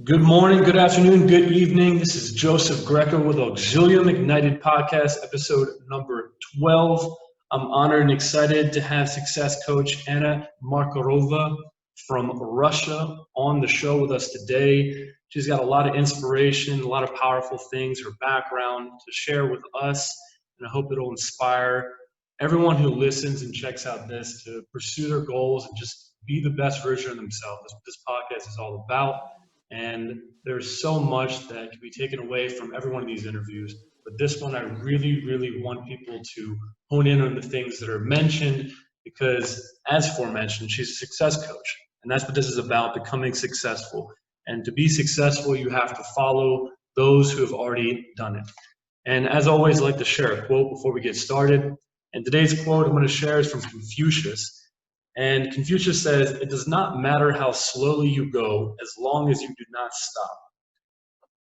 Good morning, good afternoon, good evening. This is Joseph Greco with Auxilium Ignited Podcast, episode number 12. I'm honored and excited to have success coach Anna Markarova from Russia on the show with us today. She's got a lot of inspiration, a lot of powerful things, her background to share with us, and I hope it'll inspire everyone who listens and checks out this to pursue their goals and just be the best version of themselves. That's what this podcast is all about. And there's so much that can be taken away from every one of these interviews. But this one, I really, really want people to hone in on the things that are mentioned because, as aforementioned, she's a success coach. And that's what this is about, becoming successful. And to be successful, you have to follow those who have already done it. And as always, I like to share a quote before we get started. And today's quote I'm going to share is from Confucius. And Confucius says, "It does not matter how slowly you go as long as you do not stop."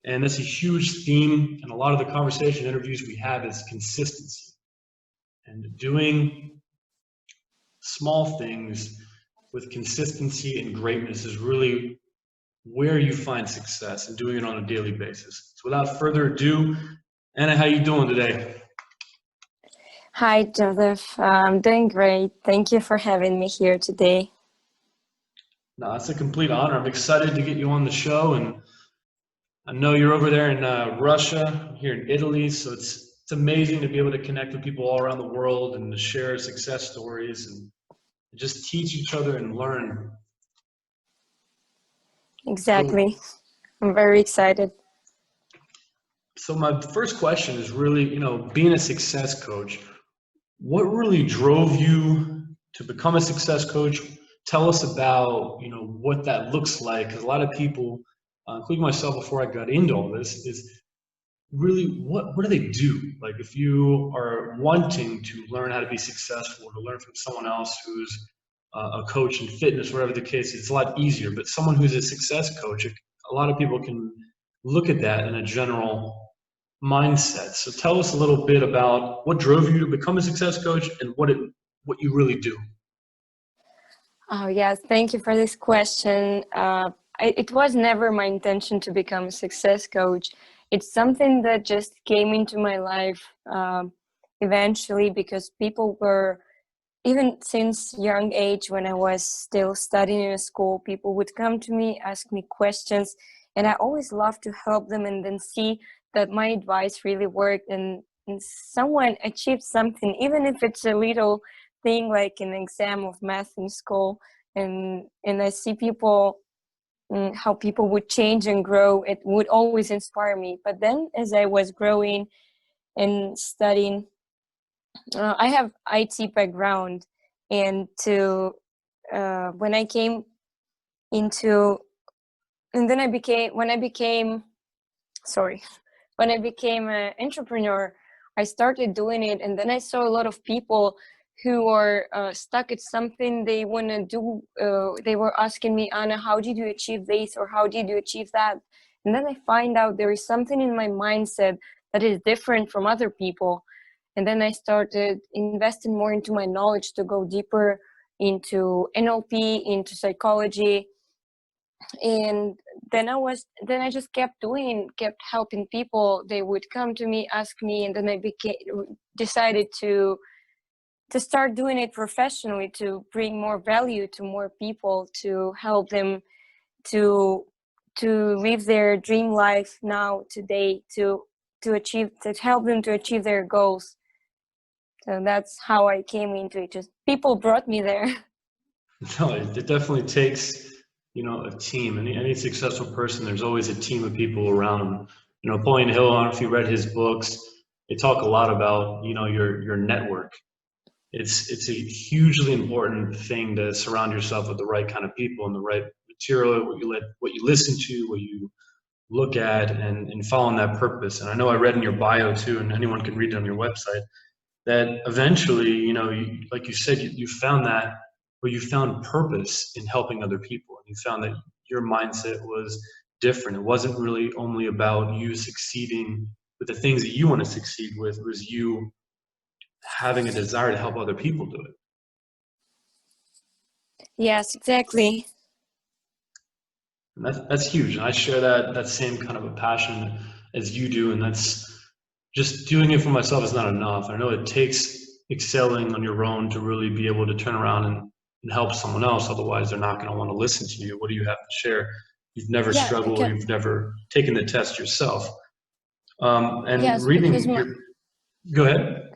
And that's a huge theme. And a lot of the conversation interviews we have is consistency. And doing small things with consistency and greatness is really where you find success and doing it on a daily basis. So without further ado, Anna, how you doing today? Hi, Joseph. I'm doing great. Thank you for having me here today. No, it's a complete honor. I'm excited to get you on the show, and I know you're over there in Russia, here in Italy, so it's amazing to be able to connect with people all around the world and to share success stories and just teach each other and learn. Exactly. I'm very excited. So my first question is really, being a success coach, what really drove you to become a success coach? Tell us about, what that looks like, because a lot of people, including myself before I got into all this, is really what do they do? Like if you are wanting to learn how to be successful, to learn from someone else who's a coach in fitness, whatever the case, it's a lot easier. But someone who's a success coach, a lot of people can look at that in a general mindset. So tell us a little bit about what drove you to become a success coach and what you really do. Oh, yes. Thank you for this question. It was never my intention to become a success coach. It's something that just came into my life eventually because people were, even since young age, when I was still studying in a school, people would come to me, ask me questions, and I always loved to help them and then see that my advice really worked and someone achieved something, even if it's a little thing like an exam of math in school. And I see people, how people would change and grow. It would always inspire me. But then as I was growing and studying, I have IT background, and to when I came into, and then I became when I became sorry when I became an entrepreneur, I started doing it, and then I saw a lot of people who are stuck at something they want to do. They were asking me, "Anna, how did you achieve this, or how did you achieve that?" And then I find out there is something in my mindset that is different from other people. And then I started investing more into my knowledge to go deeper into NLP, into psychology. And then I just kept helping people. They would come to me, ask me, and then I decided to start doing it professionally, to bring more value to more people, to help them to live their dream life now, today, to help them to achieve their goals. So that's how I came into it. Just people brought me there. No, it definitely takes, a team. Any successful person, there's always a team of people around them. Napoleon Hill, I don't know if you read his books, they talk a lot about, your network. It's a hugely important thing to surround yourself with the right kind of people and the right material, what you listen to, what you look at, and following that purpose. And I know I read in your bio too, and anyone can read it on your website, that eventually, like you said, you found that, where you found purpose in helping other people. And you found that your mindset was different. It wasn't really only about you succeeding with the things that you want to succeed with. It was you having a desire to help other people do it. Yes, exactly. And that's huge. And I share that same kind of a passion as you do. And that's just doing it for myself is not enough. I know it takes excelling on your own to really be able to turn around and help someone else. Otherwise, they're not going to want to listen to you. What do you have to share? You've never Yeah, struggled, because you've never taken the test yourself. And yes, because reading your, go ahead.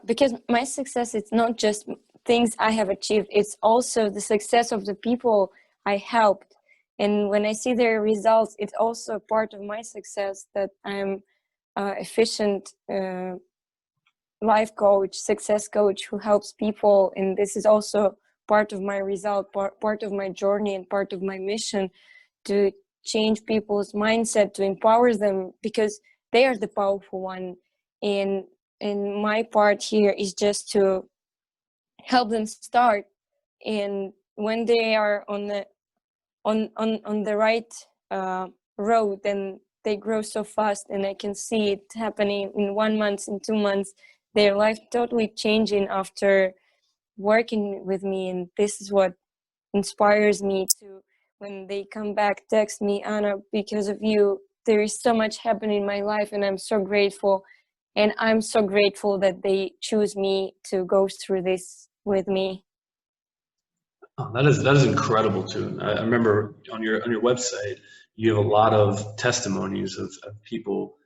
because my success, it's not just things I have achieved, it's also the success of the people I helped. And when I see their results, it's also part of my success that I'm efficient life coach, success coach who helps people. And this is also part of my result, part of my journey, and part of my mission to change people's mindset, to empower them, because they are the powerful one. And my part here is just to help them start. And when they are on the right road, then they grow so fast, and I can see it happening in 1 month, in 2 months, their life totally changing after working with me. And this is what inspires me to, when they come back, text me, Anna, because of you, there is so much happening in my life, and I'm so grateful. And I'm so grateful that they choose me to go through this with me. Oh, that is incredible too. I remember on your website, you have a lot of testimonies of people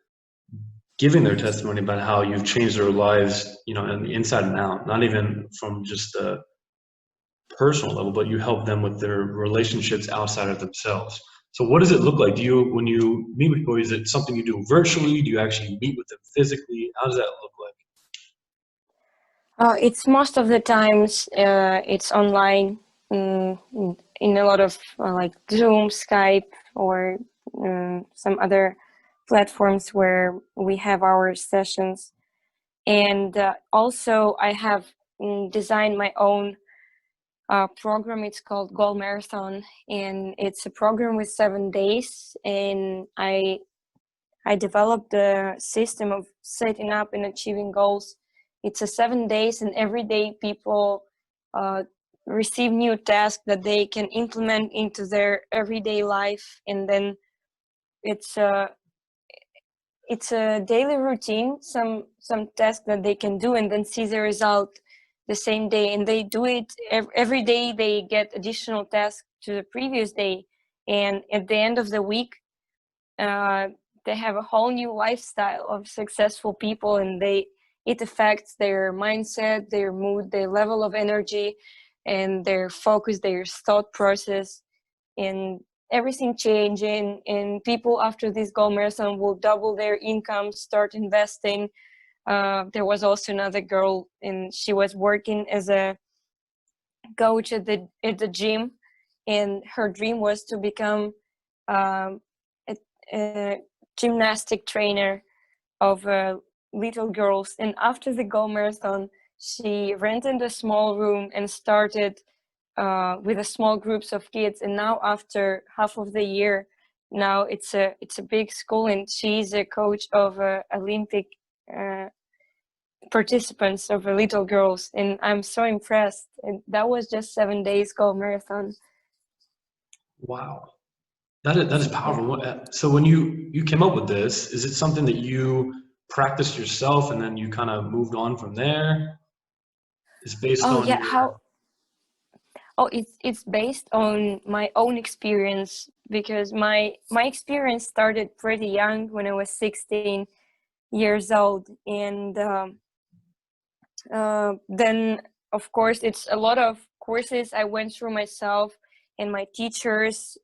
giving their testimony about how you've changed their lives, on the inside and out, not even from just a personal level, but you help them with their relationships outside of themselves. So what does it look like? When you meet with people, is it something you do virtually? Do you actually meet with them physically? How does that look like? It's most of the times it's online, in a lot of like Zoom, Skype, or some other platforms where we have our sessions. And also I have designed my own program. It's called Goal Marathon, and it's a program with 7 days. And I developed a system of setting up and achieving goals. It's a 7 days, and every day people receive new tasks that they can implement into their everyday life. And then it's a daily routine, some tasks that they can do, and then see the result the same day. And they do it every day. They get additional tasks to the previous day, and at the end of the week, uh, they have a whole new lifestyle of successful people. And it affects their mindset, their mood, their level of energy, and their focus, their thought process, and everything changing. And people after this goal marathon will double their income, start investing. There was also another girl, and she was working as a coach at the gym, and her dream was to become um, a gymnastic trainer of little girls. And after the goal marathon, she rented a small room and started with a small groups of kids. And now, after half of the year, now it's a big school, and she's a coach of Olympic participants, of little girls. And I'm so impressed. And that was just 7 days goal marathon. Wow. That is Yeah. powerful. So when you came up with this, is it something that you practiced yourself and then you kind of moved on from there? It's based Oh on yeah, your. how Oh, it's based on my own experience, because my experience started pretty young, when I was 16 years old. And then, of course, it's a lot of courses I went through myself, and my teachers,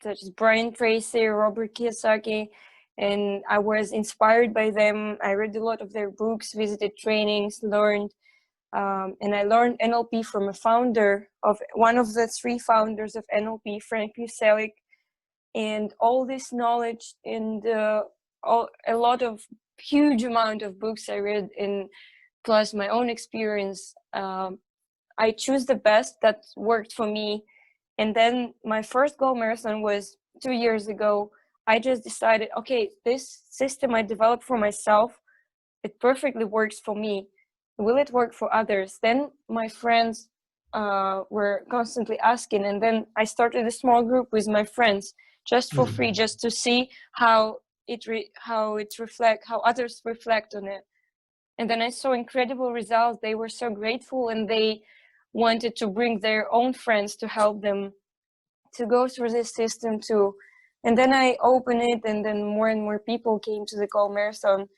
such as Brian Tracy, Robert Kiyosaki, and I was inspired by them. I read a lot of their books, visited trainings, learned. And I learned NLP from a founder, of one of the 3 founders of NLP, Frank Yuselik. And all this knowledge, and a lot of huge amount of books I read, and plus my own experience, I choose the best that worked for me. And then my first goal marathon was 2 years ago. I just decided, okay, this system I developed for myself, it perfectly works for me. Will it work for others? Then my friends were constantly asking, and then I started a small group with my friends just for free, just to see how others reflect on it. And then I saw incredible results. They were so grateful, and they wanted to bring their own friends to help them to go through this system too. And then I opened it, and then more and more people came to the Goal Marathon.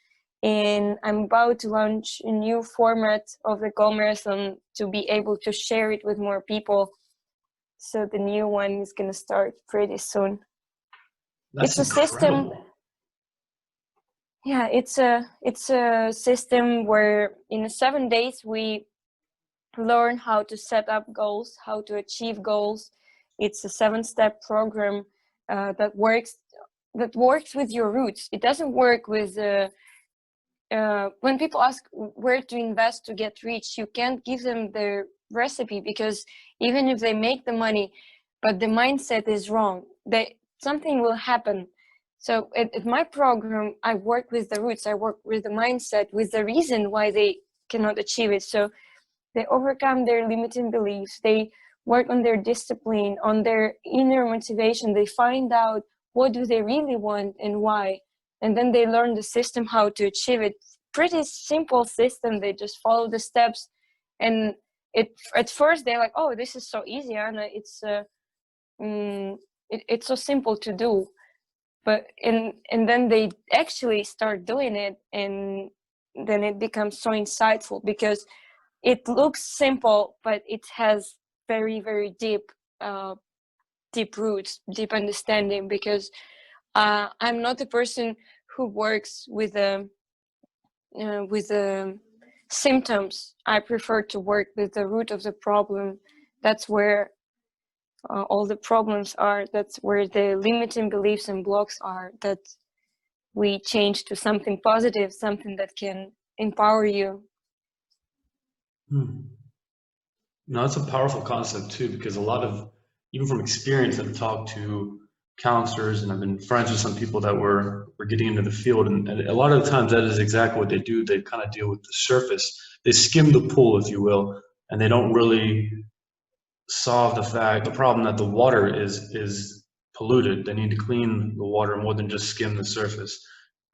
And I'm about to launch a new format of the Goal Marathon to be able to share it with more people. So the new one is going to start pretty soon. That's It's a incredible. system. Yeah, it's a system where in 7 days we learn how to set up goals, how to achieve goals. It's a 7-step program that works with your roots. It doesn't work with when people ask where to invest to get rich, you can't give them the recipe, because even if they make the money, but the mindset is wrong, something will happen. So at my program, I work with the roots, I work with the mindset, with the reason why they cannot achieve it. So they overcome their limiting beliefs, they work on their discipline, on their inner motivation, they find out what do they really want and why. And then they learn the system, how to achieve it. Pretty simple system. They just follow the steps. And at first they're like, oh, this is so easy, Anna. It's so simple to do. But and then they actually start doing it, and then it becomes so insightful, because it looks simple, but it has very, very deep roots, deep understanding, because I'm not a person who works with the symptoms. I prefer to work with the root of the problem. That's where all the problems are. That's where the limiting beliefs and blocks are, that we change to something positive, something that can empower you. No, that's a powerful concept too, because a lot of, even from experience, I've talked to counselors and I've been friends with some people that were getting into the field, and a lot of the times that is exactly what they do. They kind of deal with the surface. They skim the pool, if you will, and they don't really solve the problem that the water is polluted. They need to clean the water more than just skim the surface.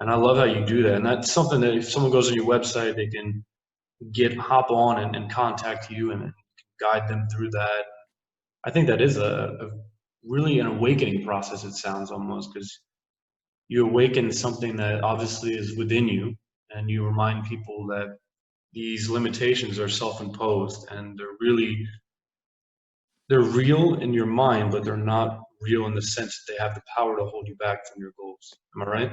And I love how you do that. And that's something that if someone goes on your website, they can hop on and contact you and guide them through that. I think that is a really an awakening process, it sounds almost, because you awaken something that obviously is within you, and you remind people that these limitations are self-imposed, and they're real in your mind, but they're not real in the sense that they have the power to hold you back from your goals. Am I right?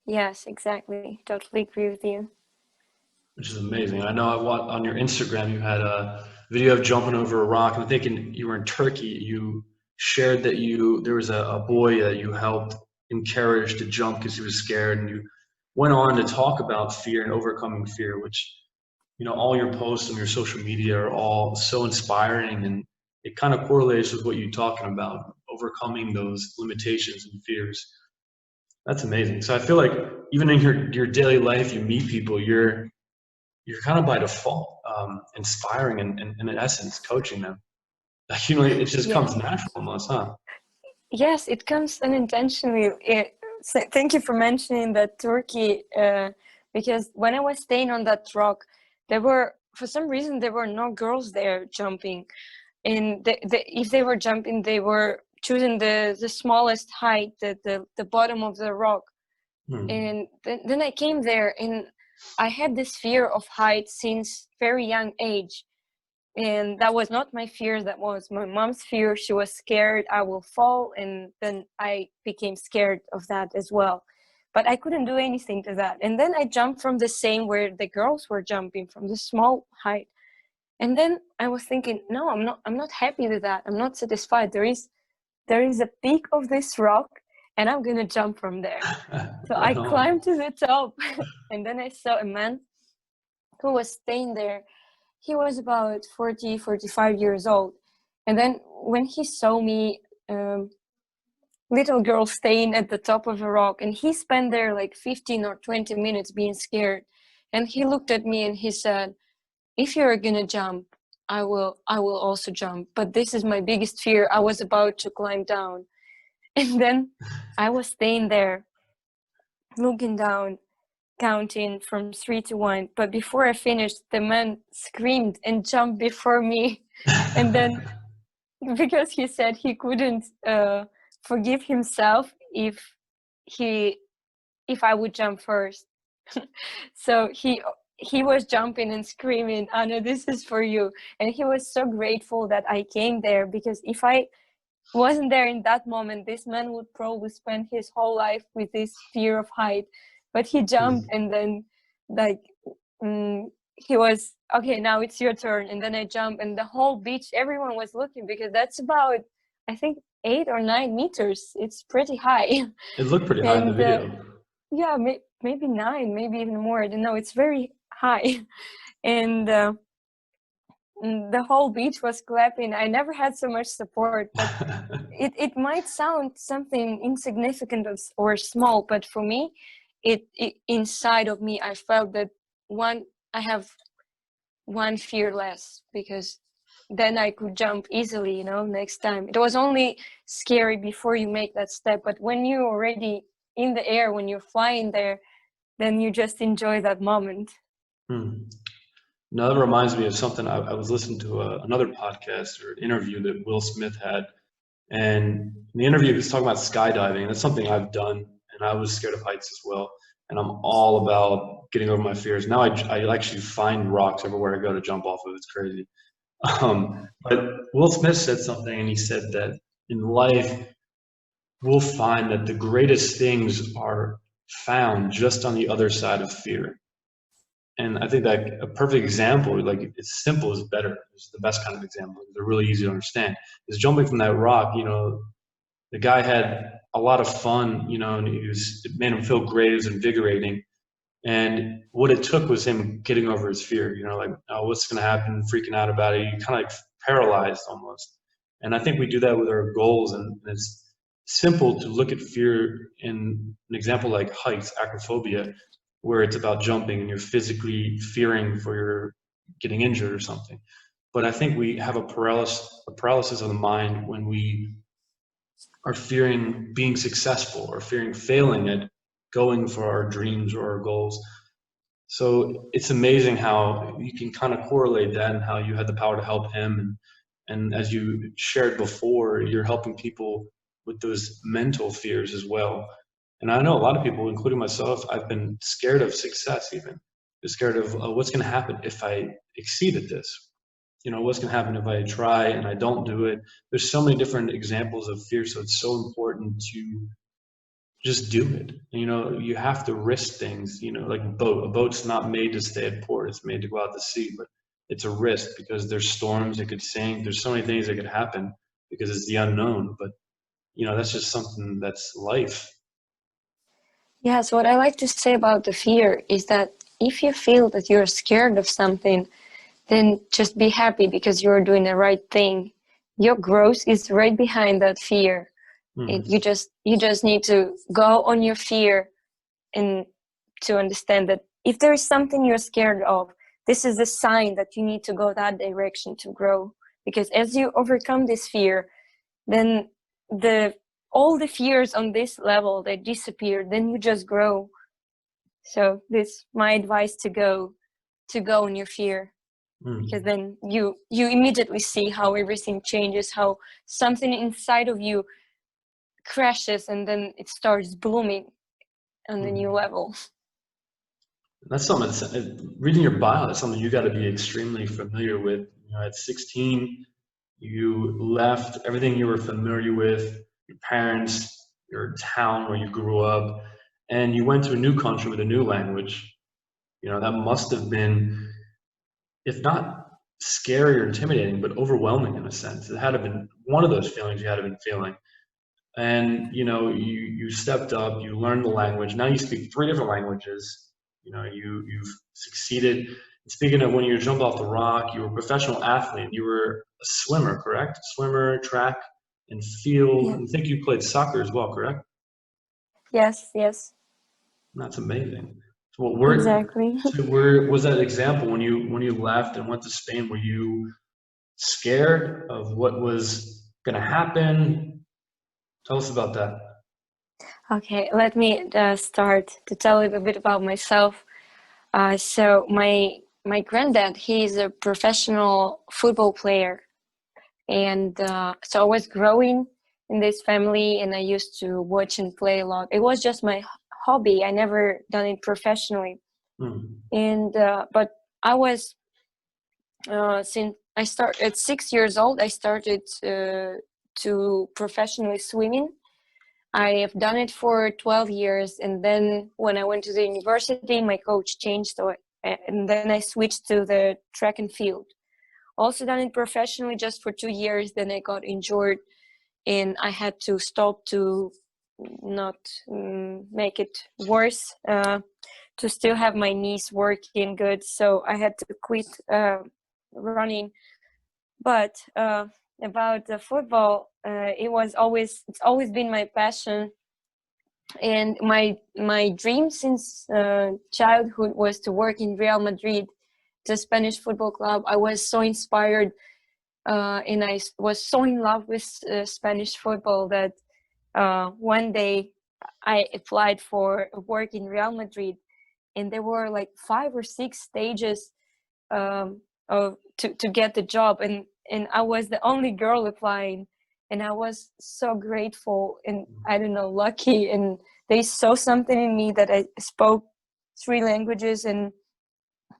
Yes, exactly. Totally agree with you. Which is amazing. I know on your Instagram you had a video of jumping over a rock. I'm thinking you were in Turkey. You shared that there was a boy that you helped encourage to jump because he was scared, and you went on to talk about fear and overcoming fear, which, all your posts on your social media are all so inspiring, and it kind of correlates with what you're talking about, overcoming those limitations and fears. That's amazing. So I feel like even in your daily life, you meet people, you're kind of by default inspiring and in essence coaching them. Like, it just Yeah. comes natural almost, huh? Yes, it comes unintentionally. Thank you for mentioning that Turkey, because when I was staying on that rock, for some reason, there were no girls there jumping. And if they were jumping, they were choosing the smallest height, the bottom of the rock. And then I came there, and I had this fear of heights since very young age. And that was not my fear, that was my mom's fear. She was scared I will fall, and then I became scared of that as well. But I couldn't do anything to that. And then I jumped from the same where the girls were jumping, from the small height. And then I was thinking, no, I'm not happy with that. I'm not satisfied. There is a peak of this rock, and I'm gonna jump from there. So I Right on. climbed to the top, and then I saw a man who was staying there. He was about 40, 45 years old. And then when he saw me, little girl staying at the top of a rock, and he spent there like 15 or 20 minutes being scared. And he looked at me and he said, if you're gonna jump, I will also jump, but this is my biggest fear. I was about to climb down, and then I was staying there looking down, counting from 3 to 1. But before I finished, the man screamed and jumped before me. And then, because he said he couldn't forgive himself he if I would jump first. So he was jumping and screaming, Anna, this is for you. And he was so grateful that I came there, because if I wasn't there in that moment, this man would probably spend his whole life with this fear of height. But he jumped, and then like he was, okay, now it's your turn. And then I jumped, and the whole beach, everyone was looking, because that's about, I think, 8 or 9 meters. It's pretty high. It looked pretty high in the And video. yeah, maybe 9, maybe even more. I don't know. It's very high. And the whole beach was clapping. I never had so much support, but it might sound something insignificant or small, but for me, it inside of me, I felt that I have one fear less, because then I could jump easily, next time. It was only scary before you make that step, but when you're already in the air, when you're flying there, then you just enjoy that moment. Now that reminds me of something. I was listening to another podcast or an interview that Will Smith had, and in the interview he was talking about skydiving. That's something I've done, and I was scared of heights as well. And I'm all about getting over my fears. Now I actually find rocks everywhere I go to jump off of. It's crazy. But Will Smith said something, and he said that in life we'll find that the greatest things are found just on the other side of fear. And I think that a perfect example, like it's simple is better. It's the best kind of example. They're really easy to understand. Is jumping from that rock. The guy had a lot of fun. And it made him feel great. It was invigorating. And what it took was him getting over his fear. Like, oh, what's going to happen? Freaking out about it. You kind of like paralyzed almost. And I think we do that with our goals. And it's simple to look at fear in an example like heights, acrophobia, where it's about jumping and you're physically fearing for your getting injured or something. But I think we have a paralysis of the mind when we are fearing being successful or fearing failing at going for our dreams or our goals. So it's amazing how you can kind of correlate that and how you had the power to help him. And as you shared before, you're helping people with those mental fears as well. And I know a lot of people, including myself, I've been scared of success even. Been scared of what's going to happen if I exceed at this. What's going to happen if I try and I don't do it. There's so many different examples of fear, so it's so important to just do it. You have to risk things, like a boat. A boat's not made to stay at port. It's made to go out to sea, but it's a risk because there's storms, it could sink. There's so many things that could happen because it's the unknown, but that's just something that's life. Yeah, so what I like to say about the fear is that if you feel that you're scared of something, then just be happy because you're doing the right thing. Your growth is right behind that fear. You just need to go on your fear and to understand that if there is something you're scared of, this is a sign that you need to go that direction to grow. Because as you overcome this fear, then all the fears on this level, they disappear, then you just grow. So this is my advice, to go on your fear. Because then you immediately see how everything changes, how something inside of you crashes and then it starts blooming on the new level. That's something reading your bio, that's something you got to be extremely familiar with. At 16, you left everything you were familiar with, your parents, your town where you grew up, and you went to a new country with a new language. That must have been, if not scary or intimidating, but overwhelming in a sense. It had to have been one of those feelings you had to have been feeling. And you stepped up, you learned the language. Now you speak 3 different languages. You've succeeded. Speaking of when you jumped off the rock, you were a professional athlete. You were a swimmer, correct? Swimmer, track, and field. Yeah. I think you played soccer as well, correct? Yes. That's amazing. So Exactly. where was that example when you left and went to Spain? Were you scared of what was going to happen? Tell us about that. Okay, let me start to tell you a bit about myself. So my granddad, he's a professional football player, and so I was growing in this family, and I used to watch and play a lot. It was just my hobby. I never done it professionally, and but I was since I start at 6 years old, I started to professionally swimming. I have done it for 12 years, and then when I went to the university, my coach changed, and then I switched to the track and field. Also done it professionally just for 2 years, then I got injured, and I had to stop to not make it worse, to still have my knees working good, so I had to quit running. But about the football, it's always been my passion, and my dream since childhood was to work in Real Madrid, the Spanish football club. I was so inspired, and I was so in love with Spanish football that one day I applied for work in Real Madrid, and there were like 5 or 6 stages to get the job, and I was the only girl applying, and I was so grateful and, I don't know, lucky, and they saw something in me that I spoke 3 languages, and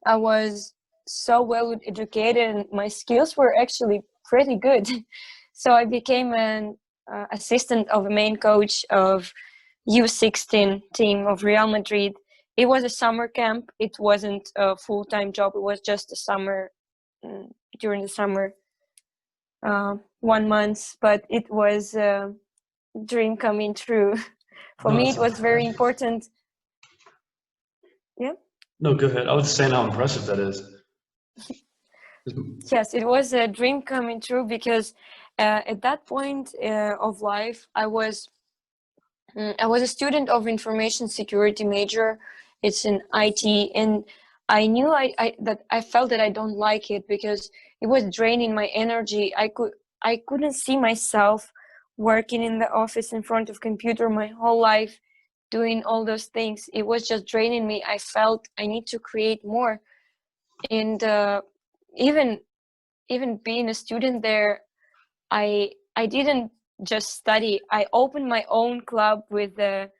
I was so well educated, and my skills were actually pretty good. So I became an assistant of a main coach of U16 team of Real Madrid. It was a summer camp. It wasn't a full-time job. It was just a summer, during the summer, 1 month, but it was a dream coming true. For No, me, that's it was very impressive. important. Yeah. No, go ahead. I was just saying how impressive that is. Yes, it was a dream coming true, because at that point of life, I was a student of information security major. It's in IT, and I knew that I felt that I don't like it because it was draining my energy. I couldn't see myself working in the office in front of computer my whole life, doing all those things. It was just draining me. I felt I need to create more, and even being a student there, I didn't just study. I opened my own club with the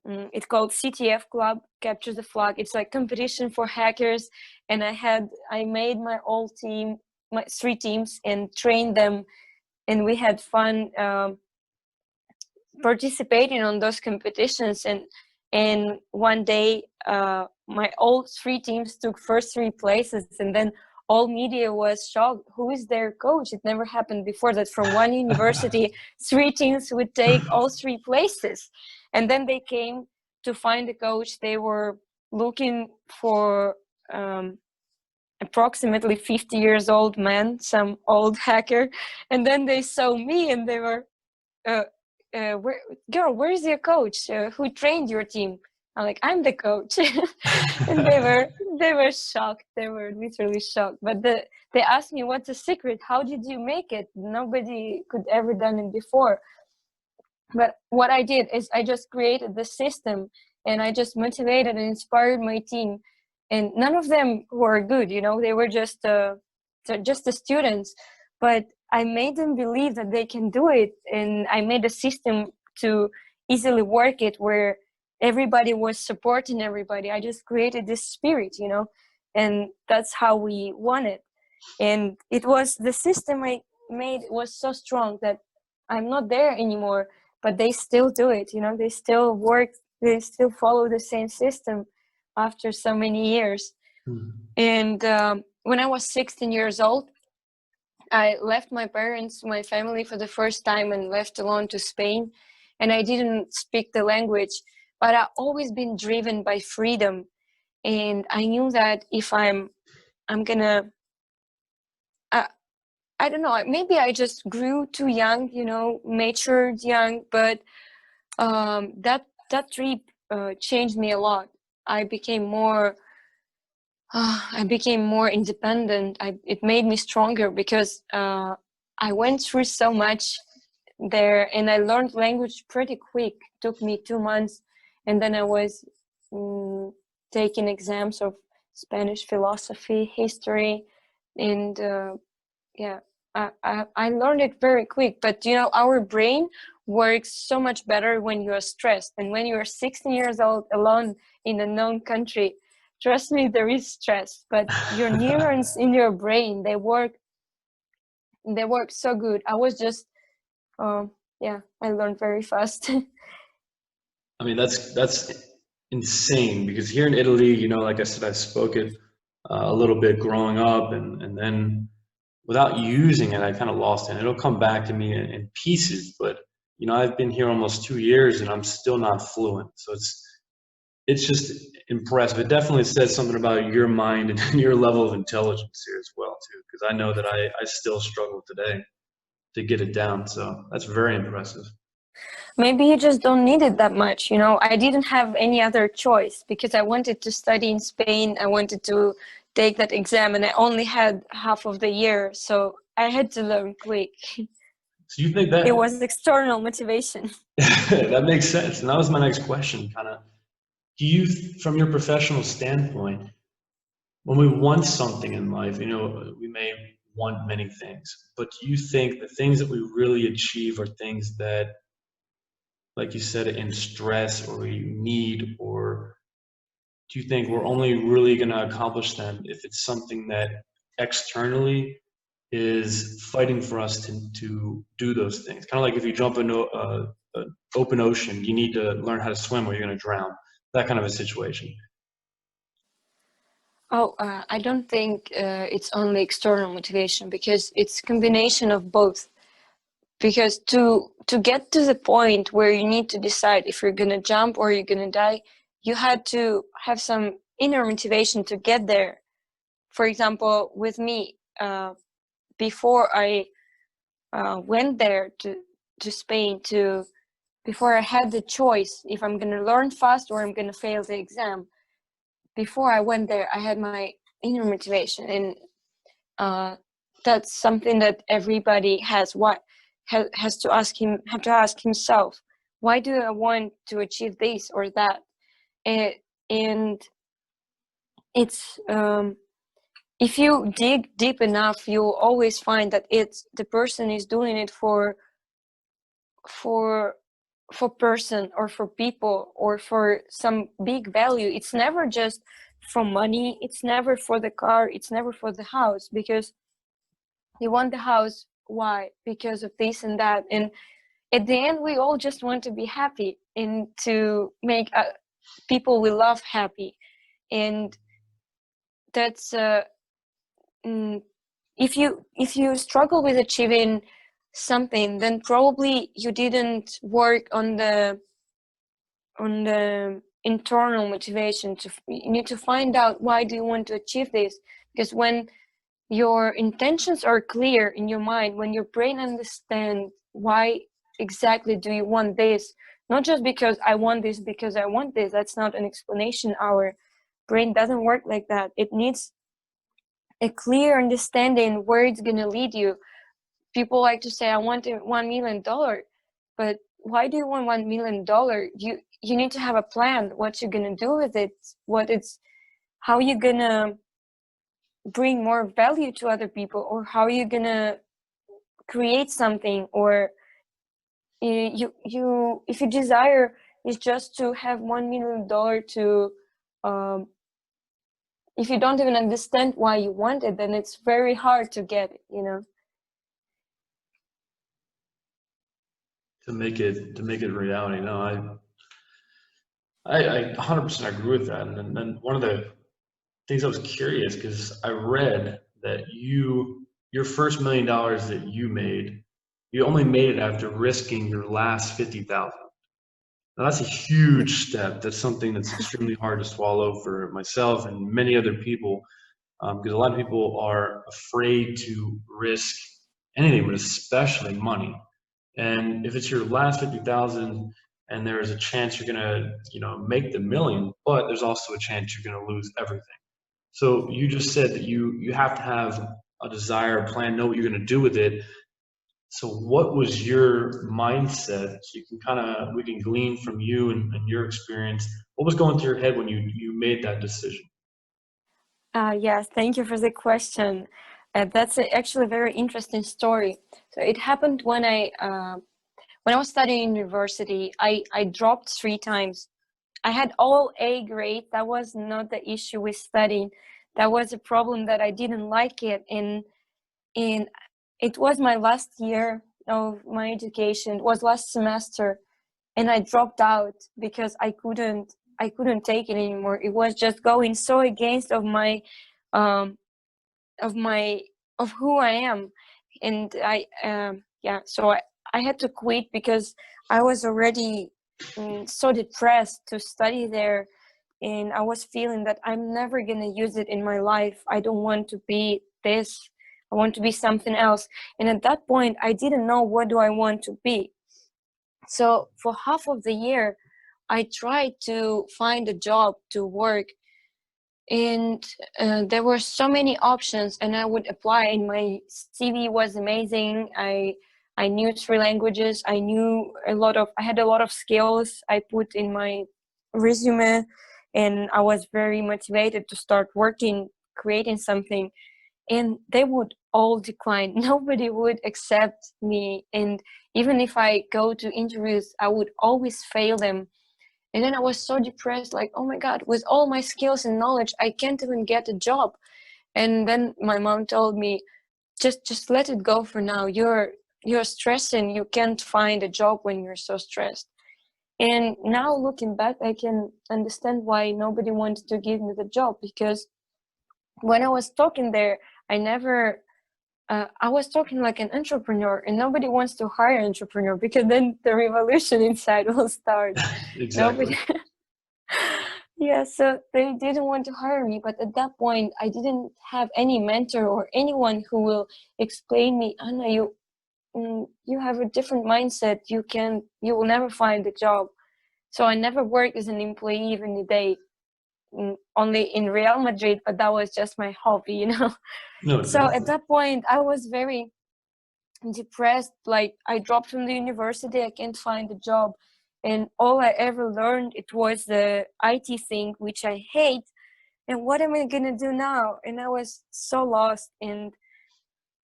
it's called CTF Club, Capture the Flag. It's like competition for hackers, and I made my whole team, my 3 teams, and trained them, and we had fun participating on those competitions. And one day, my all 3 teams took first 3 places, and then all media was shocked. Who is their coach? It never happened before that from one university 3 teams would take all 3 places. And then they came to find the coach. They were looking for approximately 50 years old man, some old hacker. And then they saw me, and they were, where is your coach? Who trained your team? I'm like, I'm the coach. And they were shocked. They were literally shocked. But they asked me, what's the secret? How did you make it? Nobody could ever done it before. But what I did is I just created the system, and I just motivated and inspired my team. And none of them were good, they were just the students. But I made them believe that they can do it, and I made a system to easily work it where everybody was supporting everybody. I just created this spirit, and that's how we won it. And it was the system I made was so strong that I'm not there anymore, but they still do it, they still work, they still follow the same system after so many years. And when I was 16 years old, I left my parents, my family for the first time, and left alone to Spain. And I didn't speak the language, but I've always been driven by freedom. And I knew that if I'm gonna, I don't know, maybe I just grew too young, matured young, but that trip changed me a lot. I became more I became more independent. It made me stronger because I went through so much there, and I learned language pretty quick. It took me 2 months, and then I was taking exams of Spanish philosophy, history, and yeah, I learned it very quick. But our brain works so much better when you are stressed, and when you are 16 years old alone in a known country, trust me, there is stress. But your neurons in your brain, they work so good. I was just yeah, I learned very fast. I mean, that's insane because here in Italy, like I said, I spoke it a little bit growing up, and then without using it, I kind of lost it. It'll come back to me in pieces, but I've been here almost 2 years and I'm still not fluent. So it's just impressive. It definitely says something about your mind and your level of intelligence here as well, too, because I know that I still struggle today to get it down. So that's very impressive. Maybe you just don't need it that much. I didn't have any other choice because I wanted to study in Spain. I wanted to take that exam, and I only had half of the year, so I had to learn quick. So you think It that was external motivation. that makes sense? And that was my next question, kind of. Do you, from your professional standpoint, when we want something in life, we may want many things, but do you think the things that we really achieve are things that, like you said, in stress or we need, or do you think we're only really going to accomplish them if it's something that externally is fighting for us to do those things? Kind of like if you jump into an open ocean, you need to learn how to swim or you're going to drown. That kind of a situation. Oh, I don't think it's only external motivation, because it's a combination of both. Because to get to the point where you need to decide if you're gonna jump or you're gonna die, you had to have some inner motivation to get there. For example, with me, before I went there to Spain, before I had the choice if I'm gonna learn fast or I'm gonna fail the exam, before I went there, I had my inner motivation, and that's something that everybody has. What has to ask himself, why do I want to achieve this or that? And it's if you dig deep enough, you'll always find that it's the person is doing it for person or for people or for some big value. It's never just for money, it's never for the car, it's never for the house. Because you want the house, why? Because of this and that. And at the end, we all just want to be happy and to make people we love happy. And that's if you struggle with achieving something, then probably you didn't work on the internal motivation. You need to find out, why do you want to achieve this? Because when your intentions are clear in your mind, when your brain understands why exactly do you want this, not just because I want this because I want this, that's not an explanation. Our brain doesn't work like that. It needs a clear understanding where it's going to lead you. People like to say, I want $1 million, but why do you want $1 million? You need to have a plan, what you're going to do with it, how you're going to bring more value to other people, or how you're gonna create something. Or you if your desire is just to have $1 million to if you don't even understand why you want it, then it's very hard to get it, To make it reality. No, I 100% agree with that. And then one of the things I was curious, because I read that your first $1 million that you made, you only made it after risking your last 50,000. Now that's a huge step. That's something that's extremely hard to swallow for myself and many other people, because a lot of people are afraid to risk anything, but especially money. And if it's your last 50,000 and there is a chance you're gonna, make the million, but there's also a chance you're gonna lose everything. So you just said that you have to have a desire, a plan, know what you're going to do with it. So what was your mindset? So you can we can glean from you and your experience. What was going through your head when you made that decision? Yes, thank you for the question. That's actually a very interesting story. So it happened when I was studying university. I dropped 3 times. I had all A grade. That was not the issue with studying. That was a problem that I didn't like it. And it was my last year of my education. It was last semester, and I dropped out because I couldn't take it anymore. It was just going so against um, of my of who I am, and so I had to quit because I was already so depressed to study there, and I was feeling that I'm never gonna use it in my life. I don't want to be this. I want to be something else. And at that point, I didn't know what do I want to be. So for half of the year, I tried to find a job to work, and there were so many options, and I would apply, and my CV was amazing. I knew 3 languages. I had a lot of skills I put in my resume, and I was very motivated to start working, creating something, and they would all decline. Nobody would accept me, and even if I go to interviews, I would always fail them. And then I was so depressed, like, oh my God, with all my skills and knowledge, I can't even get a job. And then my mom told me, just let it go for now. You're stressing. You can't find a job when you're so stressed. And now looking back, I can understand why nobody wanted to give me the job, because when I was talking there, I was talking like an entrepreneur, and nobody wants to hire an entrepreneur because then the revolution inside will start. Exactly. Nobody. Yeah, so they didn't want to hire me, but at that point, I didn't have any mentor or anyone who will explain me, Anna, you have a different mindset. You will never find a job. So I never worked as an employee even a day, only in Real Madrid, but that was just my hobby. No, So at exactly. that point, I was very depressed. Like, I dropped from the university, I can't find a job, and all I ever learned, it was the IT thing, which I hate. And what am I gonna do now? And I was so lost, and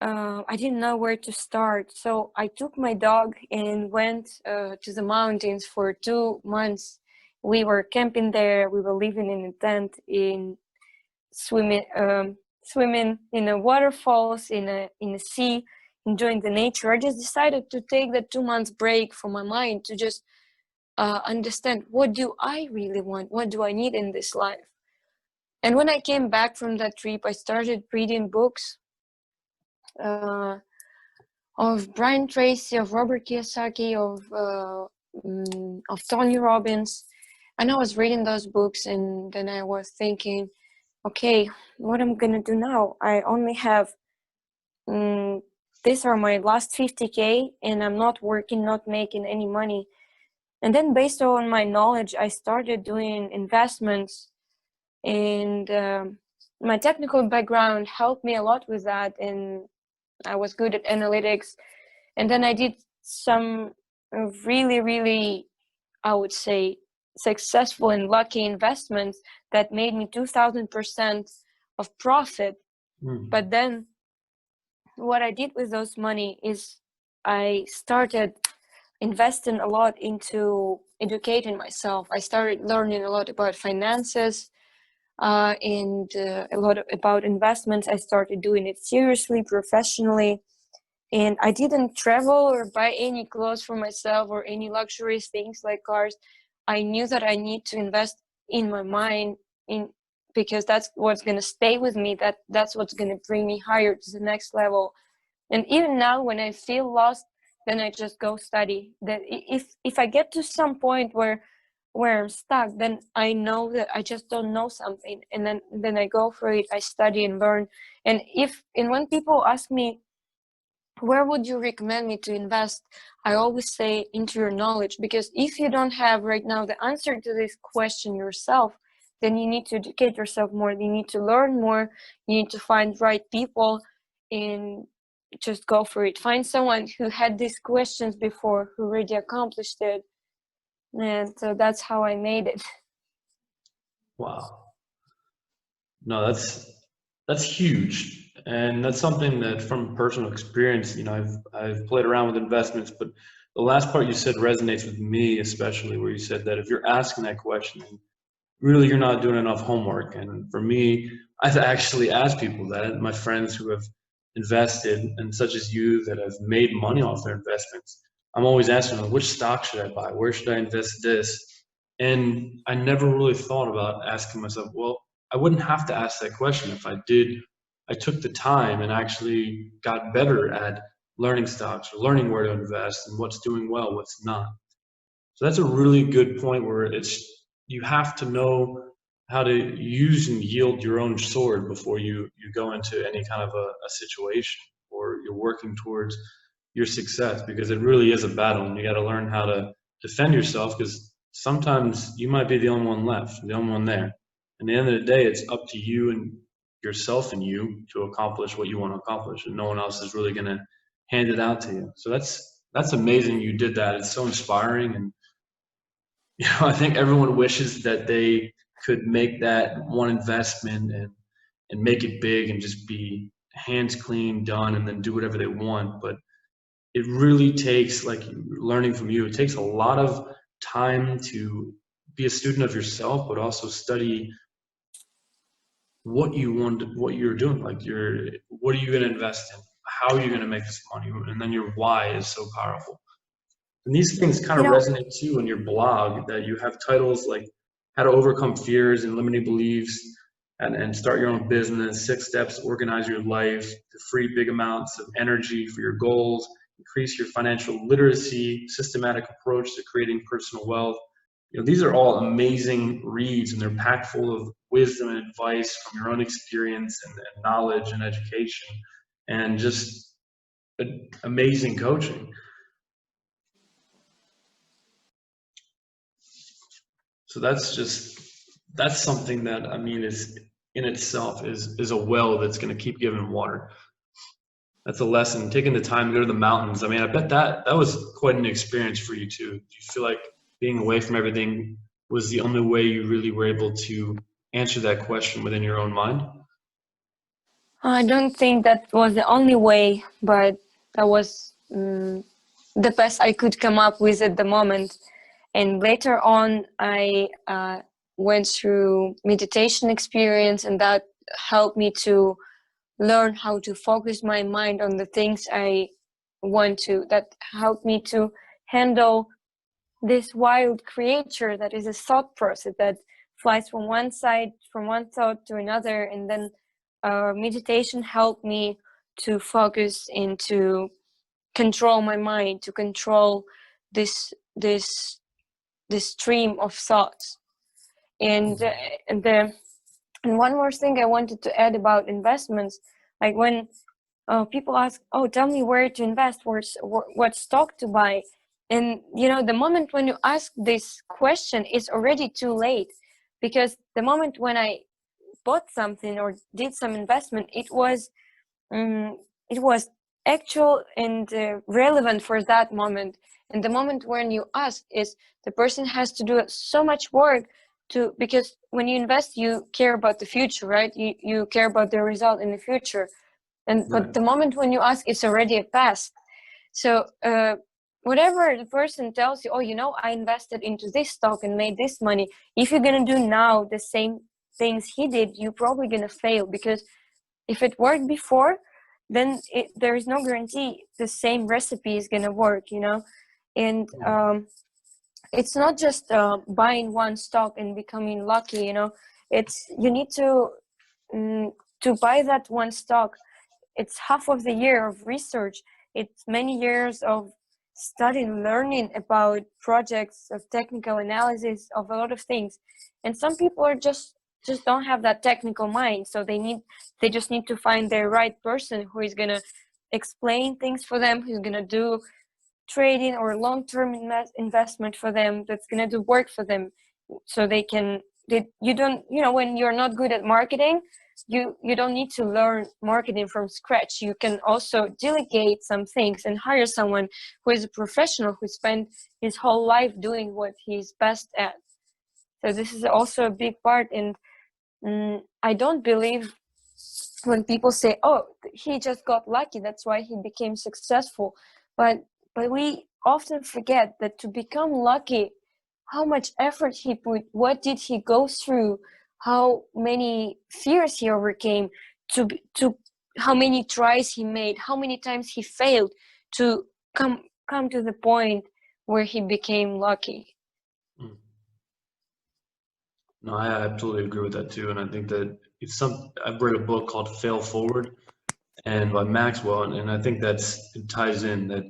I didn't know where to start. So I took my dog and went to the mountains for 2 months. We were camping there. We were living in a tent, in swimming in the waterfalls, in a sea, enjoying the nature. I just decided to take that 2 months break from my mind to just understand, what do I really want? What do I need in this life? And when I came back from that trip, I started reading books uh, of Brian Tracy, of Robert Kiyosaki, of Tony Robbins. And I was reading those books, and then I was thinking, okay, what am I gonna do now? I only have these are my last 50K, and I'm not working, not making any money. And then based on my knowledge, I started doing investments, and my technical background helped me a lot with that, and I was good at analytics. And then I did some really, really, I would say, successful and lucky investments that made me 2000% of profit. Mm. But then what I did with those money is I started investing a lot into educating myself. I started learning a lot about finances, and a lot about investments. I started doing it seriously, professionally. And I didn't travel or buy any clothes for myself or any luxurious things like cars. I knew that I need to invest in my mind, in because that's what's going to stay with me. That's what's going to bring me higher to the next level. And even now, when I feel lost, then I just go study. That if I get to some point where I'm stuck, then I know that I just don't know something, and then I go for it. I study and learn. And when people ask me, where would you recommend me to invest, I always say, into your knowledge, because if you don't have right now the answer to this question yourself, then you need to educate yourself more. You need to learn more. You need to find right people and just go for it. Find someone who had these questions before, who already accomplished it. And so that's how I made it. Wow. No, that's huge, and that's something that from personal experience, I've played around with investments, but the last part you said resonates with me, especially where you said that if you're asking that question, really you're not doing enough homework. And for me, I've actually asked people that, my friends who have invested, and such as you that have made money off their investments. I'm always asking them, which stock should I buy? Where should I invest this? And I never really thought about asking myself, well, I wouldn't have to ask that question if I took the time and actually got better at learning stocks or learning where to invest and what's doing well, what's not. So that's a really good point where you have to know how to use and yield your own sword before you go into any kind of a situation or you're working towards your success, because it really is a battle and you got to learn how to defend yourself, because sometimes you might be the only one left, the only one there. And at the end of the day, it's up to you and yourself and you to accomplish what you want to accomplish, and no one else is really going to hand it out to you. So that's amazing you did that. It's so inspiring, and I think everyone wishes that they could make that one investment and make it big and just be hands clean, done, and then do whatever they want. But it really takes, like learning from you, it takes a lot of time to be a student of yourself, but also study what you want, what you're doing. Like what are you going to invest in? How are you going to make this money? And then your why is so powerful. And these things kind You of know, resonate too in your blog, that you have titles like How to Overcome Fears and Limiting Beliefs and Start Your Own Business, 6 Steps to Organize Your Life, to Free Big Amounts of Energy for Your Goals, Increase Your Financial Literacy, Systematic Approach to Creating Personal Wealth. These are all amazing reads, and they're packed full of wisdom and advice from your own experience and knowledge and education, and just amazing coaching. So that's something that, I mean, is in itself is a well that's going to keep giving water. That's a lesson. Taking the time to go to the mountains. I mean, I bet that was quite an experience for you too. Do you feel like being away from everything was the only way you really were able to answer that question within your own mind? I don't think that was the only way, but that was the best I could come up with at the moment. And later on, I went through meditation experience, and that helped me to learn how to focus my mind on the things I want to. That helped me to handle this wild creature that is a thought process that flies from one side, from one thought to another, and then meditation helped me to focus and to control my mind, to control this stream of thoughts. And and one more thing I wanted to add about investments, like when people ask, "Oh, tell me where to invest, what stock to buy," and the moment when you ask this question, it's already too late, because the moment when I bought something or did some investment, it was actual and relevant for that moment. And the moment when you ask, is the person has to do so much work because when you invest, you care about the future, right? You care about the result in the future. But the moment when you ask, it's already a past. So whatever the person tells you, "Oh, I invested into this stock and made this money," if you're gonna do now the same things he did, you're probably gonna fail, because if it worked before, then there is no guarantee the same recipe is gonna work. And it's not just buying one stock and becoming lucky. It's you need to buy that one stock. It's half of the year of research. It's many years of studying, learning about projects, of technical analysis, of a lot of things. And some people are just don't have that technical mind, so they just need to find their right person who is gonna explain things for them, who's gonna do trading or long-term investment for them, that's gonna do work for them, so they can you don't, when you're not good at marketing, you don't need to learn marketing from scratch. You can also delegate some things and hire someone who is a professional, who spent his whole life doing what he's best at. So this is also a big part. And I don't believe when people say, oh, he just got lucky, that's why he became successful. But we often forget that to become lucky, how much effort he put, what did he go through, how many fears he overcame, to how many tries he made, how many times he failed to come to the point where he became lucky. No, I absolutely agree with that too, and I think that I've read a book called Fail Forward, and by Maxwell, and I think it ties in that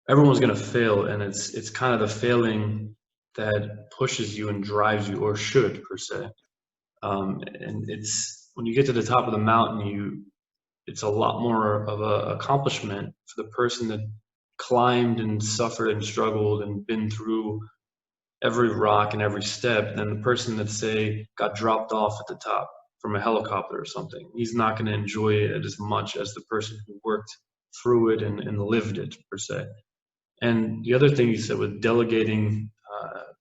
everyone's gonna fail, and it's kind of the failing that pushes you and drives you, or should per se. And it's when you get to the top of the mountain, it's a lot more of a accomplishment for the person that climbed and suffered and struggled and been through every rock and every step than the person that, say, got dropped off at the top from a helicopter or something. He's not going to enjoy it as much as the person who worked through it and lived it per se. And the other thing you said with delegating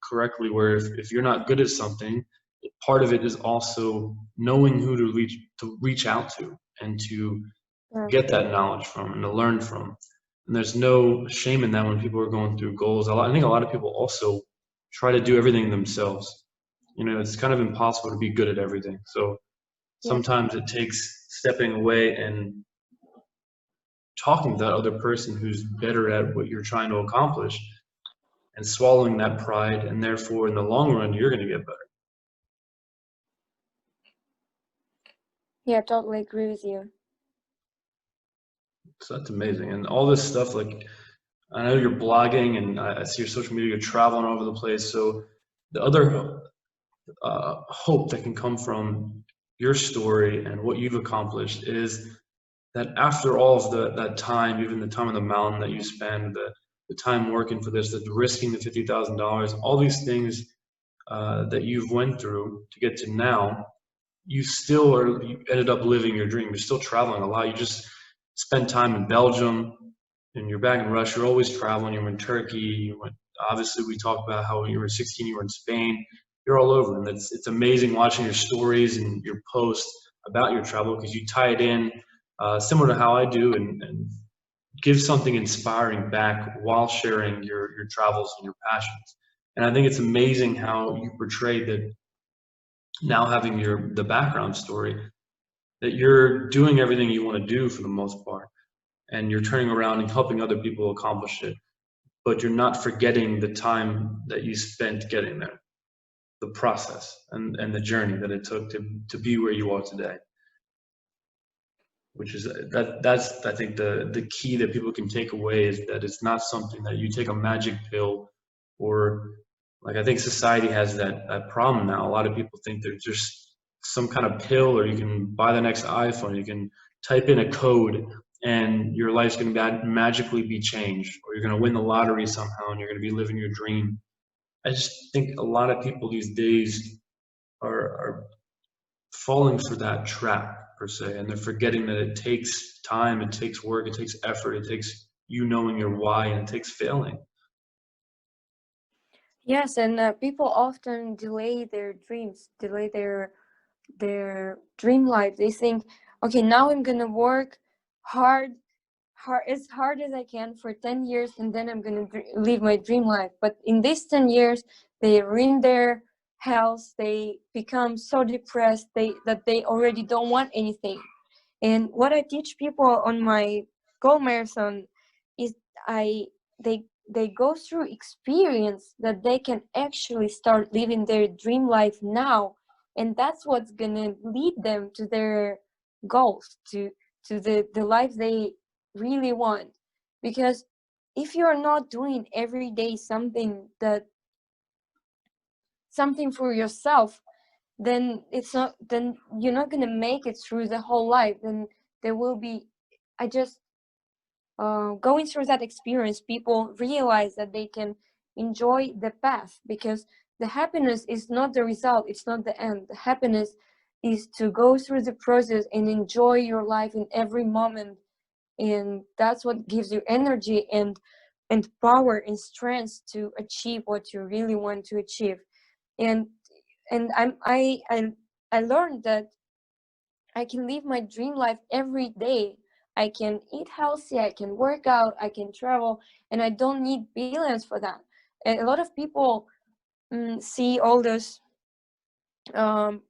correctly, where if you're not good at something, part of it is also knowing who to reach out to and to get that knowledge from and to learn from. And there's no shame in that when people are going through goals. I think a lot of people also try to do everything themselves. It's kind of impossible to be good at everything. So sometimes it takes stepping away and talking to that other person who's better at what you're trying to accomplish and swallowing that pride, and therefore in the long run you're going to get better. Yeah, totally agree with you. So that's amazing. And all this stuff, like, I know you're blogging and I see your social media, you're traveling all over the place. So the other hope that can come from your story and what you've accomplished is that after all of that time, even the time on the mountain that you spend, the time working for this, the risking the $50,000, all these things that you've went through to get to now, you ended up living your dream. You're still traveling a lot. You just spent time in Belgium, and you're back in Russia. You're always traveling. You were in Turkey. Obviously, we talked about how when you were 16, you were in Spain. You're all over, and it's amazing watching your stories and your posts about your travel, because you tie it in similar to how I do, and give something inspiring back while sharing your travels and your passions. And I think it's amazing how you portray that now, having the background story, that you're doing everything you want to do for the most part, and you're turning around and helping other people accomplish it, but you're not forgetting the time that you spent getting there, the process and the journey that it took to be where you are today. Which is that's I think the key that people can take away, is that it's not something that you take a magic pill, or like, I think society has that problem now. A lot of people think there's just some kind of pill, or you can buy the next iPhone, you can type in a code and your life's going to magically be changed, or you're going to win the lottery somehow and you're going to be living your dream. I just think a lot of people these days are falling for that trap per se, and they're forgetting that it takes time, it takes work, it takes effort, it takes you knowing your why, and it takes failing. Yes, and people often delay their dreams, delay their dream life. They think, okay, now I'm gonna work hard, as hard as I can for 10 years, and then I'm gonna live my dream life. But in these 10 years, they ruin their health. They become so depressed that they already don't want anything. And what I teach people on my goal marathon is I they go through experience that they can actually start living their dream life now, and that's what's gonna lead them to their goals, to the life they really want. Because if you're not doing every day something for yourself, then you're not gonna make it through the whole life. Then there will be, I just going through that experience, people realize that they can enjoy the path, because the happiness is not the result, it's not the end. The happiness is to go through the process and enjoy your life in every moment, and that's what gives you energy and power and strength to achieve what you really want to achieve. And and I'm i i, I learned that I can live my dream life every day. I can eat healthy, I can work out, I can travel, and I don't need billions for that. And a lot of people see all those um,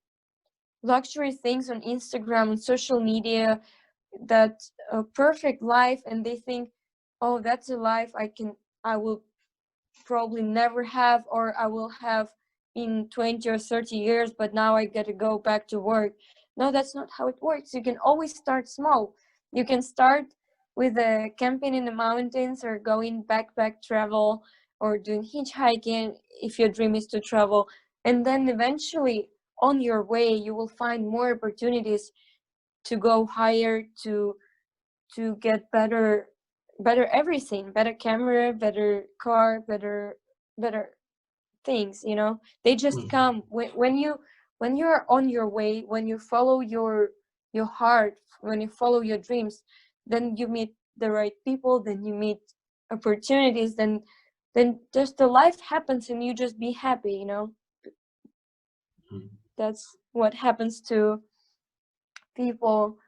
luxury things on Instagram and social media, that perfect life, and they think, oh, that's a life I will probably never have, or I will have in 20 or 30 years, but now I got to go back to work. No, that's not how it works. You can always start small. You can start with a camping in the mountains, or going backpack travel, or doing hitchhiking if your dream is to travel. And then eventually on your way, you will find more opportunities to go higher, to get better everything, better camera, better car, better things, you know. They just Mm. come when you're on your way, when you follow your heart, when you follow your dreams. Then you meet the right people, then you meet opportunities, then just the life happens, and you just be happy, you know. Mm. That's what happens to people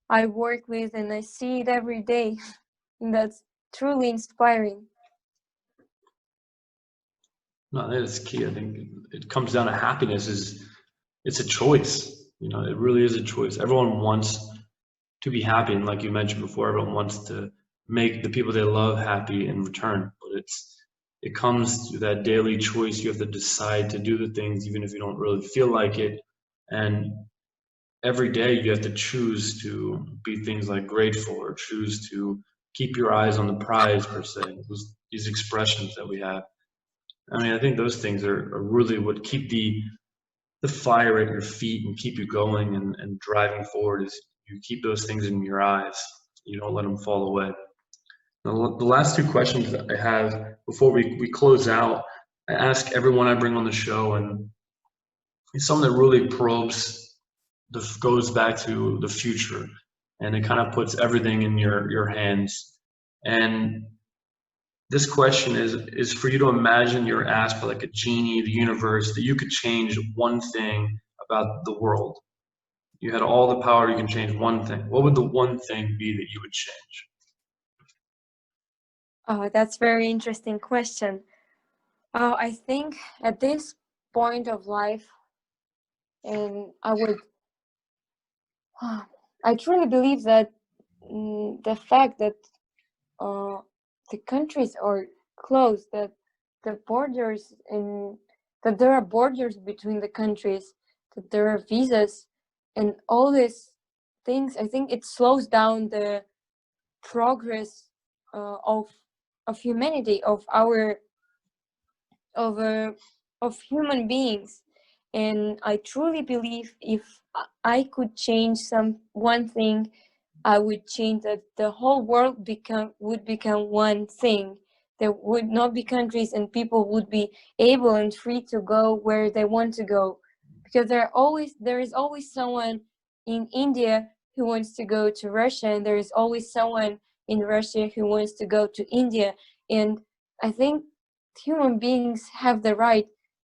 I work with, and I see it every day. And that's truly inspiring. No, that is key. I think it comes down to happiness is it's a choice. You know, it really is a choice. Everyone wants to be happy, and like you mentioned before, everyone wants to make the people they love happy in return. But it comes to that daily choice. You have to decide to do the things even if you don't really feel like it. And every day you have to choose to be things like grateful, or choose to keep your eyes on the prize per se. These expressions that we have. I mean, I think those things are really what keep the fire at your feet and keep you going and driving forward. Is you keep those things in your eyes. You don't let them fall away. The last two questions that I have before we close out, I ask everyone I bring on the show, and it's something that really probes goes back to the future, and it kind of puts everything in your hands. And this question is for you to imagine you're asked by like a genie, the universe, that you could change one thing about the world. You had all the power, you can change one thing. What would the one thing be that you would change? Oh, that's very interesting question. I think at this point of life, and I truly believe that the fact that uh, the countries are closed, that the borders and that there are borders between the countries, that there are visas and all these things, I think it slows down the progress of humanity, of uh, of human beings. And I truly believe if I could change one thing, I would change that the whole world would become one thing. There would not be countries, and people would be able and free to go where they want to go, because there is always someone in India who wants to go to Russia, and there is always someone in Russia who wants to go to India. And I think human beings have the right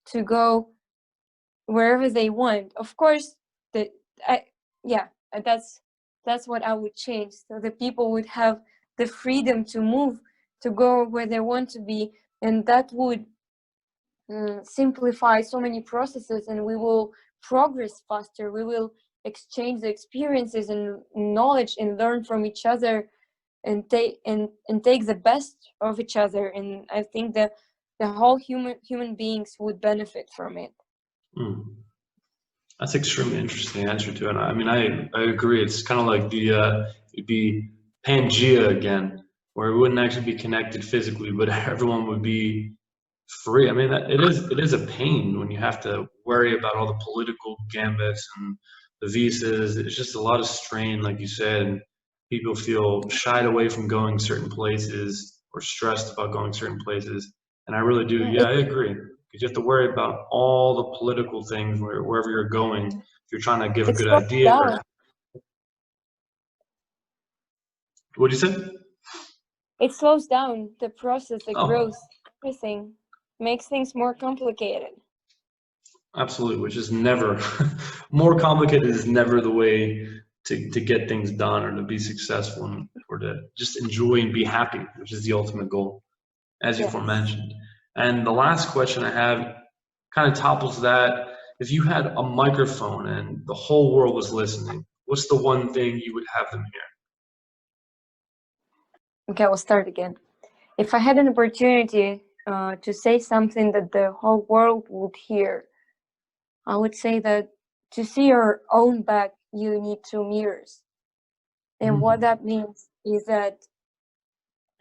to go wherever they want. Of course, the I yeah, that's what I would change. So the people would have the freedom to move, to go where they want to be, and that would simplify so many processes, and we will progress faster. We will exchange the experiences and knowledge and learn from each other, and take the best of each other. And I think that the whole human beings would benefit from it. Hmm. That's extremely interesting answer to it. I mean, I agree. It's kind of like it'd be Pangea again, where we wouldn't actually be connected physically, but everyone would be free. I mean, it is a pain when you have to worry about all the political gambits and the visas. It's just a lot of strain, like you said, and people feel shied away from going certain places or stressed about going certain places. And I really do. Yeah, Yeah, I agree. because you have to worry about all the political things wherever you're going. If you're trying to give a It good slows idea, down. what do you say? It slows down the process, the Oh, growth, everything makes things more complicated. absolutely, which is never more complicated is never the way to get things done or to be successful or to just enjoy and be happy, which is the ultimate goal, as you Yes. aforementioned. And the last question I have kind of topples that. If you had a microphone and the whole world was listening, what's the one thing you would have them hear? Okay, we'll start again. If I had an opportunity to say something that the whole world would hear, I would say that to see your own back, you need two mirrors. And what Mm, that means is that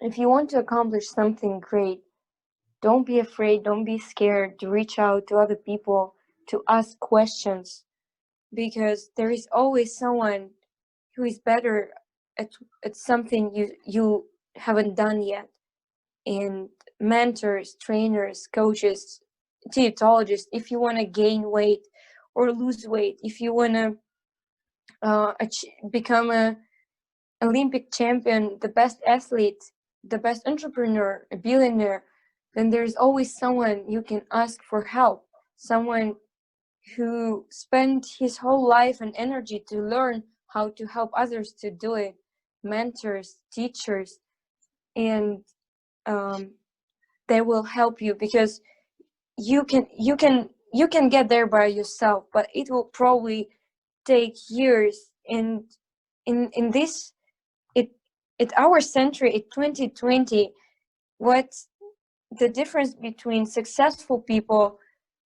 if you want to accomplish something great, don't be afraid, don't be scared to reach out to other people, to ask questions, because there is always someone who is better at, at something you haven't done yet. And mentors, trainers, coaches, dietologists, if you want to gain weight or lose weight, if you want to become a Olympic champion, the best athlete, the best entrepreneur, a billionaire, then there's always someone you can ask for help, someone who spent his whole life and energy to learn how to help others to do it, mentors, teachers, and um, they will help you, because you can get there by yourself, but it will probably take years. And in this it at our century, in 2020, what the difference between successful people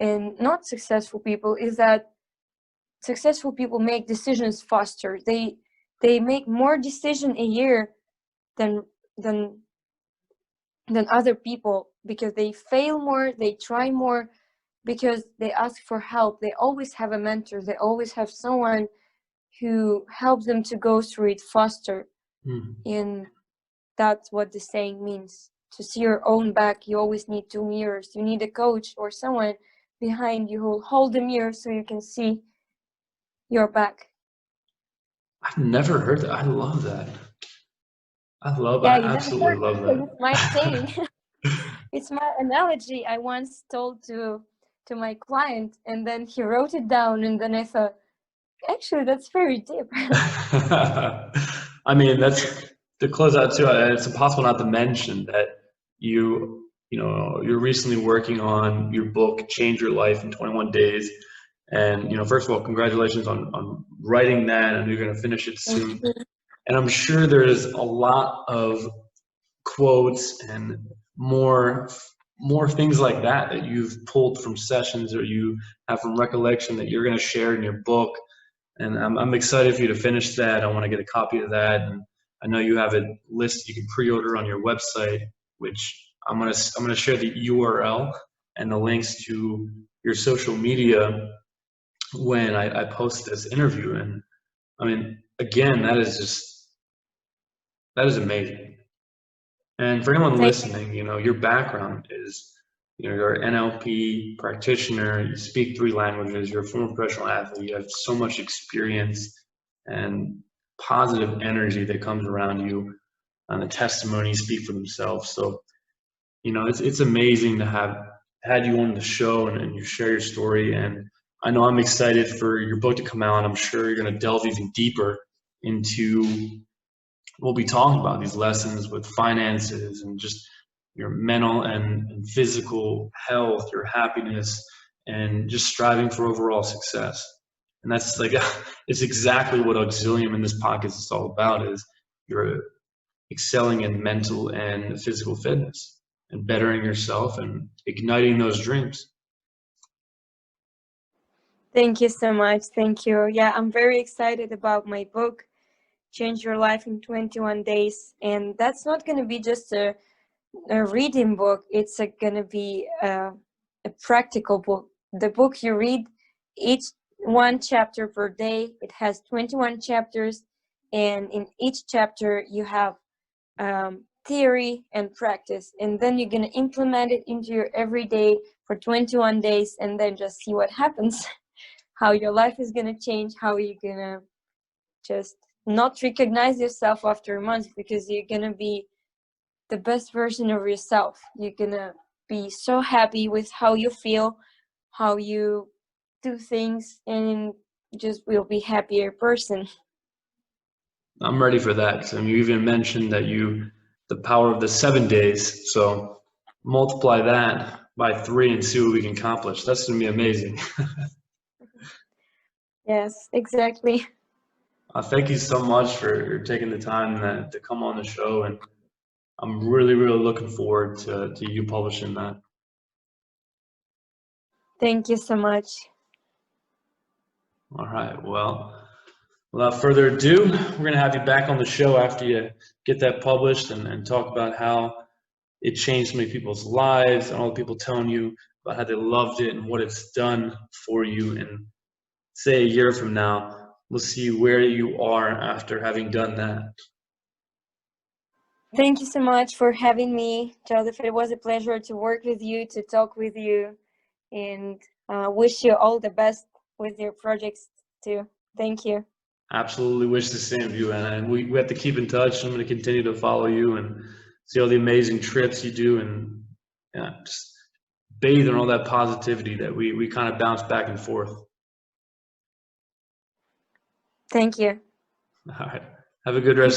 and not successful people is that successful people make decisions faster. They make more decisions a year than than than other people, because they fail more, they try more, because they ask for help. They always have a mentor, they always have someone who helps them to go through it faster. mm. And that's what the saying means. To see your own back, you always need two mirrors. You need a coach or someone behind you who will hold the mirror so you can see your back. I've never heard that. I love that. Yeah, I you never absolutely heard love it because it's my that. saying. It's my analogy I once told to my client, and then he wrote it down, and then I thought, actually, that's very deep. I mean, that's to close out too. It's impossible not to mention that you're recently working on your book, Change Your Life in 21 Days. And, first of all, congratulations on writing that, and you're going to finish it Thank soon. you. And I'm sure there's a lot of quotes and more things like that you've pulled from sessions or you have from recollection that you're going to share in your book. And I'm excited for you to finish that. I want to get a copy of that, and I know you have it listed. You can pre-order on your website, which I'm gonna share the URL and the links to your social media when I post this interview. And I mean, again, that is amazing. And for anyone Thank listening, your background is, you're an NLP practitioner, you speak three languages, you're a former professional athlete, you have so much experience and positive energy that comes around you, and the testimonies speak for themselves. So, it's amazing to have had you on the show and you share your story. And I know I'm excited for your book to come out. I'm sure you're going to delve even deeper into we'll be talking about these lessons with finances and just your mental and physical health, your happiness, and just striving for overall success. And that's like, it's exactly what Auxilium in this podcast is all about, is you're excelling in mental and physical fitness and bettering yourself and igniting those dreams. Thank you so much. Thank you. Yeah, I'm very excited about my book, Change Your Life in 21 Days. And that's not going to be just a reading book. It's going to be a practical book. The book you read, each one chapter per day. It has 21 chapters. And in each chapter, you have theory and practice, and then you're going to implement it into your everyday for 21 days, and then just see what happens. How your life is going to change, how you're going to just not recognize yourself after a month, because you're going to be the best version of yourself. You're going to be so happy with how you feel, how you do things, and just will be happier person. I'm ready for that. 'Cause, I mean, you even mentioned that the power of the 7 days. So multiply that by 3 and see what we can accomplish. That's going to be amazing. Yes, exactly. Thank you so much for taking the time to come on the show, and I'm really, really looking forward to you publishing that. Thank you so much. All right. Well, without further ado, we're going to have you back on the show after you get that published and talk about how it changed so many people's lives and all the people telling you about how they loved it and what it's done for you. And say a year from now, we'll see where you are after having done that. Thank you so much for having me, Joseph. It was a pleasure to work with you, to talk with you, and wish you all the best with your projects too. Thank you. Absolutely wish the same of you, Anna. And we have to keep in touch. I'm going to continue to follow you and see all the amazing trips you do, and just bathe in all that positivity that we kind of bounce back and forth. Thank you. All right. Have a good rest.